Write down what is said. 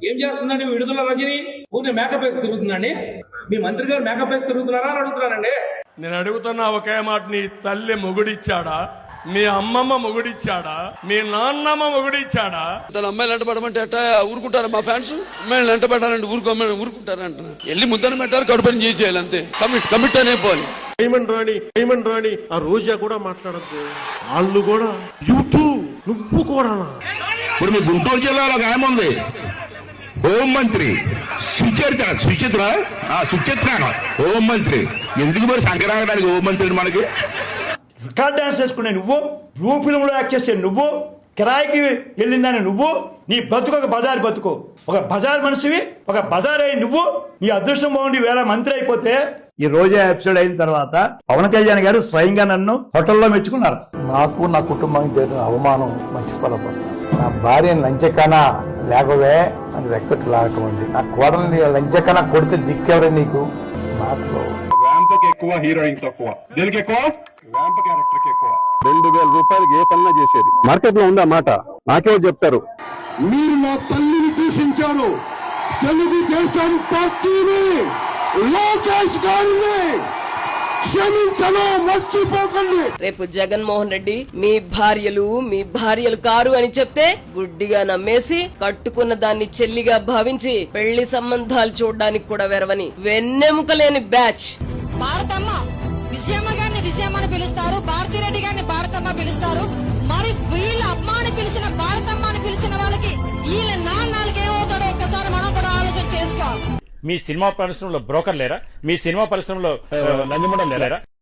ఏం చేస్తుందండి విడుదల రజని? ఊరిని మేకప్ వేసి తిరుగుతుందండి. మీ మంత్రి గారు మేకప్ వేసి తిరుగుతున్నారా అని అడుగుతున్నానండి. నేను అడుగుతున్నా ఒకే మాట, నీ తల్లి మొగుడిచ్చాడా? మీ అమ్మమ్మ మొగుడిచ్చాడా? మీ నాన్నమ్మ మొగుడిచ్చాడా? తన అమ్మాయిలు వెంట పడమంటే ఎట్టా ఊరుకుంటారా మా ఫ్యాన్స్? అమ్మాయిలు వెంట పెట్టాలంటే ఊరుకుంటారా అంటున్నా. వెళ్ళి ముద్దను పెట్టాలి, కడుపుని చేసేయాలి అంతే. కమిట్ అనే పోవాలి. డైమండ్ రాణి ఆ రోజా కూడా మాట్లాడద్దు. వాళ్ళు కూడా నువ్వు కూడా. ఇప్పుడు మీ గుంటూరు జిల్లాలో ఒక ఆమె ఉంది, హోంమంత్రి సుచిత్ర హోంమంత్రి. ఎందుకు మరి సంక్రాంతానికి హోంమంత్రి? మనకి రికార్డ్ డాన్స్ చేసుకునే నువ్వు, బ్లూ ఫిల్మ్ లో యాక్ట్ చేసే నువ్వు, కిరాయికి వెళ్ళిందని నువ్వు, నీ బతుకు ఒక బజార్ బతుకు. ఒక బజార్ మనిషివి, ఒక బజార్ అయి నువ్వు. నీ అదృష్టం బాగుండి వేళ మంత్రి అయిపోతే. ఈ రోజా ఎపిసోడ్ అయిన తర్వాత పవన్ కళ్యాణ్ గారు స్వయంగా నన్ను హోటల్లో మెచ్చుకున్నారు. నాకు నా కుటుంబానికి జరిగిన అవమానం మర్చిపోలేకపోతున్నా. నా భార్యను లంచకనా లేకవే అని రెక్కట్టు లాగటం అండి. నా కోడల్ని లంచకనా కొడితే దిక్కెవరే నీకు? మాటలో ర్యాంప్ ఎక్కువ, హీరోయిన్ తక్కువ. దీనికి ఎక్కువ, ర్యాంప్ క్యారెక్టర్ ఎక్కువ. 2000 రూపాయలకి ఏ పన్నా చేసేది. మార్కెట్ లో ఉందా మాట? నాకే చెప్తారు. మీరు నా తల్లిని దూషించారు. తెలుగుదేశం పార్టీని, లోకేష్ గారిని క్షమించను, మర్చిపోకండి. రేపు జగన్మోహన్ రెడ్డి మీ భార్యలు కారు అని చెప్తే గుడ్డిగా నమ్మేసి కట్టుకున్న దాన్ని చెల్లిగా భావించి పెళ్లి సంబంధాలు చూడడానికి కూడా వెరవని వెన్నెముకలేని బ్యాచ్. భారతమ్మ విజయమ్మ గారిని విజయమ్మని పిలుస్తారు, భారతిరెడ్డి గారిని భారతమ్మ పిలుస్తారు. మరి వీళ్ళ అమ్మాని పిలిచిన భారతమ్మ అని పిలిచిన వాళ్ళకి వీళ్ళ నాన్నలకి ఏమవుతాడో ఒక్కసారి మనం కూడా ఆలోచన చేసుకోవాలి. మీ సినిమా పరిశ్రమలో బ్రోకర్ లేరా? మీ సినిమా పరిశ్రమలో లంచగొండలు లేరా?